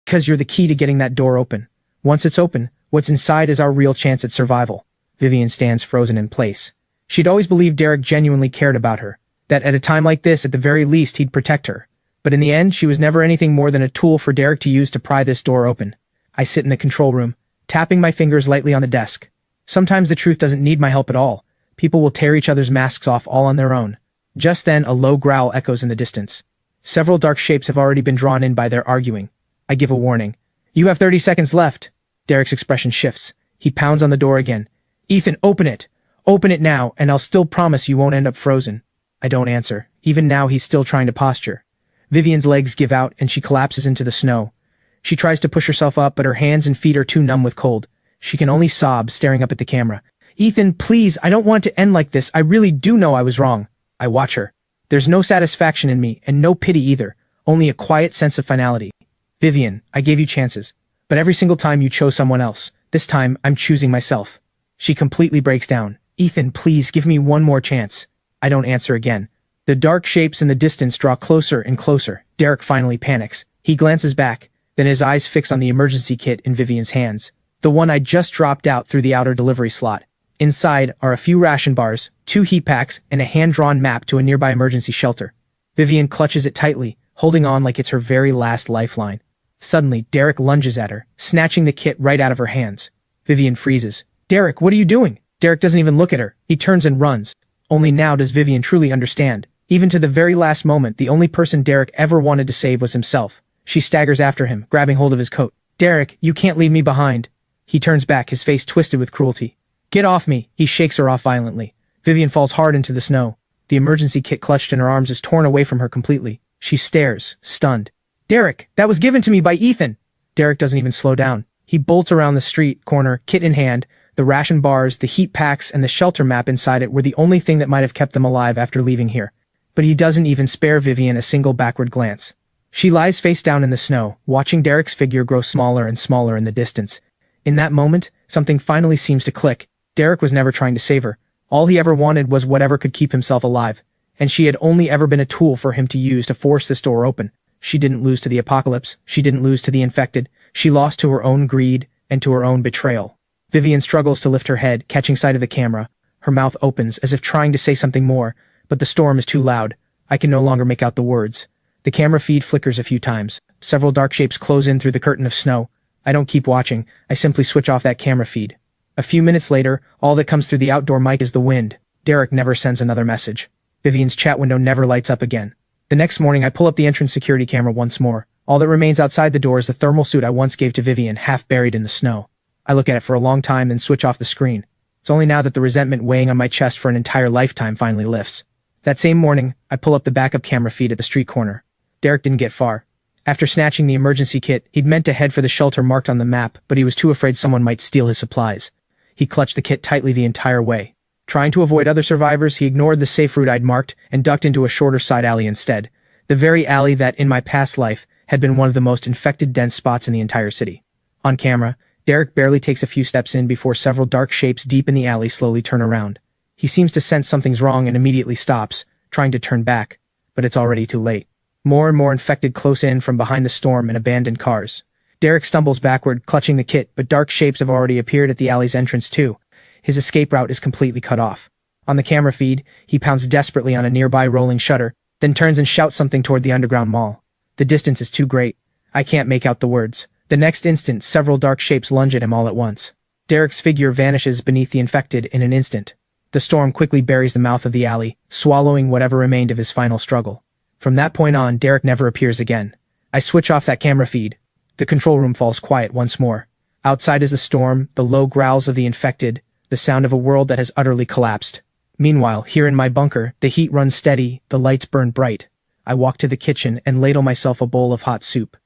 'Cause you're the key to getting that door open. Once it's open, what's inside is our real chance at survival. Vivian stands frozen in place. She'd always believed Derek genuinely cared about her, that at a time like this, at the very least, he'd protect her. But in the end, she was never anything more than a tool for Derek to use to pry this door open. I sit in the control room, tapping my fingers lightly on the desk. Sometimes the truth doesn't need my help at all. People will tear each other's masks off all on their own. Just then, a low growl echoes in the distance. Several dark shapes have already been drawn in by their arguing. I give a warning. You have 30 seconds left. Derek's expression shifts. He pounds on the door again. Ethan, open it. Open it now, and I'll still promise you won't end up frozen. I don't answer. Even now, he's still trying to posture. Vivian's legs give out, and she collapses into the snow. She tries to push herself up, but her hands and feet are too numb with cold. She can only sob, staring up at the camera. Ethan, please, I don't want to end like this. I really do know I was wrong. I watch her. There's no satisfaction in me, and no pity either. Only a quiet sense of finality. Vivian, I gave you chances. But every single time you chose someone else. This time, I'm choosing myself. She completely breaks down. Ethan, please, give me one more chance. I don't answer again. The dark shapes in the distance draw closer and closer. Derek finally panics. He glances back, then his eyes fix on the emergency kit in Vivian's hands. The one I just dropped out through the outer delivery slot. Inside are a few ration bars, 2 heat packs, and a hand-drawn map to a nearby emergency shelter. Vivian clutches it tightly, holding on like it's her very last lifeline. Suddenly, Derek lunges at her, snatching the kit right out of her hands. Vivian freezes. Derek, what are you doing? Derek doesn't even look at her. He turns and runs. Only now does Vivian truly understand. Even to the very last moment, the only person Derek ever wanted to save was himself. She staggers after him, grabbing hold of his coat. Derek, you can't leave me behind. He turns back, his face twisted with cruelty. Get off me! He shakes her off violently. Vivian falls hard into the snow. The emergency kit clutched in her arms is torn away from her completely. She stares, stunned. Derek, that was given to me by Ethan! Derek doesn't even slow down. He bolts around the street corner, kit in hand. The ration bars, the heat packs, and the shelter map inside it were the only thing that might have kept them alive after leaving here. But he doesn't even spare Vivian a single backward glance. She lies face down in the snow, watching Derek's figure grow smaller and smaller in the distance. In that moment, something finally seems to click. Derek was never trying to save her. All he ever wanted was whatever could keep himself alive. And she had only ever been a tool for him to use to force this door open. She didn't lose to the apocalypse. She didn't lose to the infected. She lost to her own greed and to her own betrayal. Vivian struggles to lift her head, catching sight of the camera. Her mouth opens, as if trying to say something more, but the storm is too loud. I can no longer make out the words. The camera feed flickers a few times. Several dark shapes close in through the curtain of snow. I don't keep watching. I simply switch off that camera feed. A few minutes later, all that comes through the outdoor mic is the wind. Derek never sends another message. Vivian's chat window never lights up again. The next morning, I pull up the entrance security camera once more. All that remains outside the door is the thermal suit I once gave to Vivian, half buried in the snow. I look at it for a long time, then switch off the screen. It's only now that the resentment weighing on my chest for an entire lifetime finally lifts. That same morning, I pull up the backup camera feed at the street corner. Derek didn't get far. After snatching the emergency kit, he'd meant to head for the shelter marked on the map, but he was too afraid someone might steal his supplies. He clutched the kit tightly the entire way. Trying to avoid other survivors, he ignored the safe route I'd marked and ducked into a shorter side alley instead. The very alley that, in my past life, had been one of the most infected dense spots in the entire city. On camera, Derek barely takes a few steps in before several dark shapes deep in the alley slowly turn around. He seems to sense something's wrong and immediately stops, trying to turn back, but it's already too late. More and more infected close in from behind the storm and abandoned cars. Derek stumbles backward, clutching the kit, but dark shapes have already appeared at the alley's entrance too. His escape route is completely cut off. On the camera feed, he pounds desperately on a nearby rolling shutter, then turns and shouts something toward the underground mall. The distance is too great. I can't make out the words. The next instant, several dark shapes lunge at him all at once. Derek's figure vanishes beneath the infected in an instant. The storm quickly buries the mouth of the alley, swallowing whatever remained of his final struggle. From that point on, Derek never appears again. I switch off that camera feed. The control room falls quiet once more. Outside is the storm, the low growls of the infected, the sound of a world that has utterly collapsed. Meanwhile, here in my bunker, the heat runs steady, the lights burn bright. I walk to the kitchen and ladle myself a bowl of hot soup.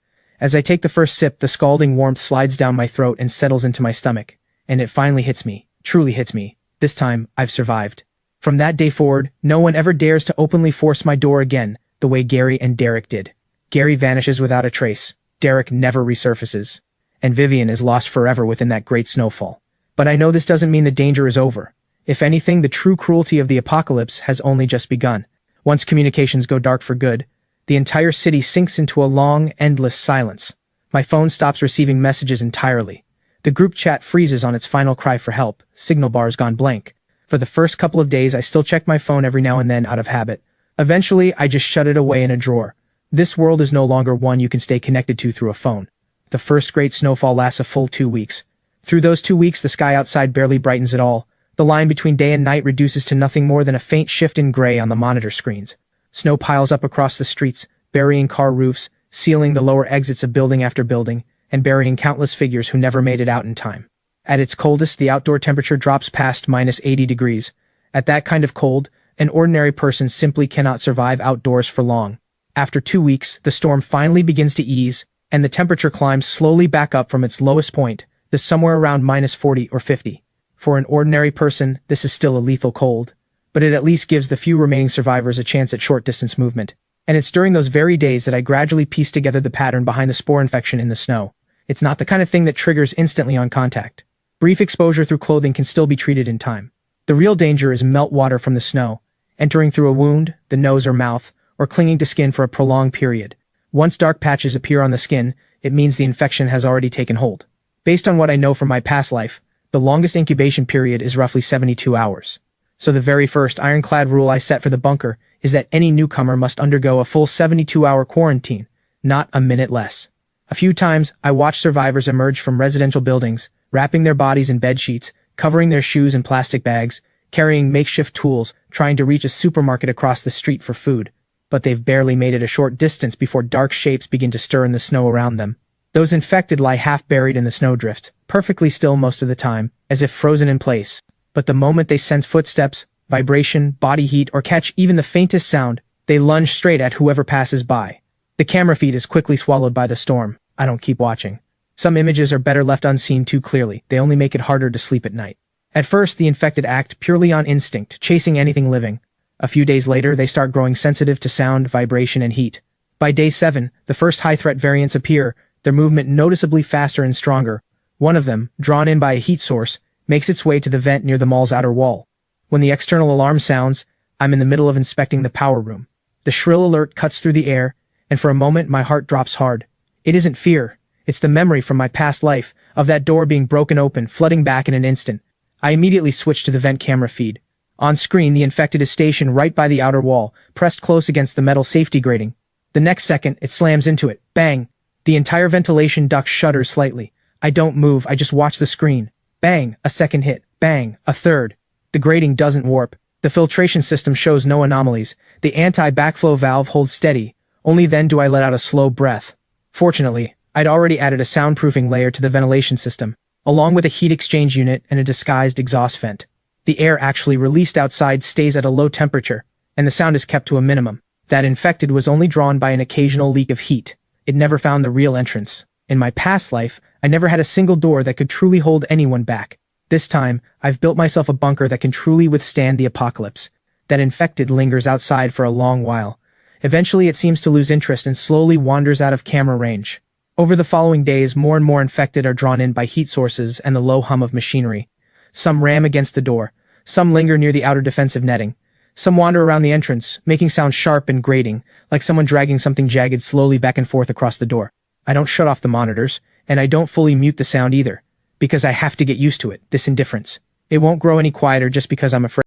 As I take the first sip, the scalding warmth slides down my throat and settles into my stomach. And it finally hits me, truly hits me. This time, I've survived. From that day forward, no one ever dares to openly force my door again, the way Gary and Derek did. Gary vanishes without a trace. Derek never resurfaces. And Vivian is lost forever within that great snowfall. But I know this doesn't mean the danger is over. If anything, the true cruelty of the apocalypse has only just begun. Once communications go dark for good, the entire city sinks into a long, endless silence. My phone stops receiving messages entirely. The group chat freezes on its final cry for help, signal bars gone blank. For the first couple of days I still check my phone every now and then out of habit. Eventually, I just shut it away in a drawer. This world is no longer one you can stay connected to through a phone. The first great snowfall lasts a full 2 weeks. Through those 2 weeks the sky outside barely brightens at all. The line between day and night reduces to nothing more than a faint shift in gray on the monitor screens. Snow piles up across the streets, burying car roofs, sealing the lower exits of building after building, and burying countless figures who never made it out in time. At its coldest, the outdoor temperature drops past minus 80 degrees. At that kind of cold, an ordinary person simply cannot survive outdoors for long. After 2 weeks, the storm finally begins to ease, and the temperature climbs slowly back up from its lowest point to somewhere around minus 40 or 50. For an ordinary person, this is still a lethal cold, but it at least gives the few remaining survivors a chance at short-distance movement. And it's during those very days that I gradually piece together the pattern behind the spore infection in the snow. It's not the kind of thing that triggers instantly on contact. Brief exposure through clothing can still be treated in time. The real danger is meltwater from the snow, entering through a wound, the nose or mouth, or clinging to skin for a prolonged period. Once dark patches appear on the skin, it means the infection has already taken hold. Based on what I know from my past life, the longest incubation period is roughly 72 hours. So the very first ironclad rule I set for the bunker is that any newcomer must undergo a full 72-hour quarantine, not a minute less. A few times, I watched survivors emerge from residential buildings, wrapping their bodies in bed sheets, covering their shoes in plastic bags, carrying makeshift tools, trying to reach a supermarket across the street for food. But they've barely made it a short distance before dark shapes begin to stir in the snow around them. Those infected lie half buried in the snowdrift, perfectly still most of the time, as if frozen in place. But the moment they sense footsteps, vibration, body heat, or catch even the faintest sound, they lunge straight at whoever passes by. The camera feed is quickly swallowed by the storm. I don't keep watching. Some images are better left unseen too clearly. They only make it harder to sleep at night. At first, the infected act purely on instinct, chasing anything living. A few days later, they start growing sensitive to sound, vibration, and heat. By day 7, the first high-threat variants appear, their movement noticeably faster and stronger. One of them, drawn in by a heat source, makes its way to the vent near the mall's outer wall. When the external alarm sounds, I'm in the middle of inspecting the power room. The shrill alert cuts through the air, and for a moment my heart drops hard. It isn't fear. It's the memory from my past life, of that door being broken open, flooding back in an instant. I immediately switch to the vent camera feed. On screen, the infected is stationed right by the outer wall, pressed close against the metal safety grating. The next second, it slams into it. Bang! The entire ventilation duct shudders slightly. I don't move, I just watch the screen. Bang! A second hit. Bang! A third. The grating doesn't warp. The filtration system shows no anomalies. The anti-backflow valve holds steady. Only then do I let out a slow breath. Fortunately, I'd already added a soundproofing layer to the ventilation system, along with a heat exchange unit and a disguised exhaust vent. The air actually released outside stays at a low temperature, and the sound is kept to a minimum. That infected was only drawn by an occasional leak of heat. It never found the real entrance. In my past life, I never had a single door that could truly hold anyone back. This time, I've built myself a bunker that can truly withstand the apocalypse. That infected lingers outside for a long while. Eventually it seems to lose interest and slowly wanders out of camera range. Over the following days, more and more infected are drawn in by heat sources and the low hum of machinery. Some ram against the door. Some linger near the outer defensive netting. Some wander around the entrance, making sounds sharp and grating, like someone dragging something jagged slowly back and forth across the door. I don't shut off the monitors, and I don't fully mute the sound either, because I have to get used to it, this indifference. It won't grow any quieter just because I'm afraid.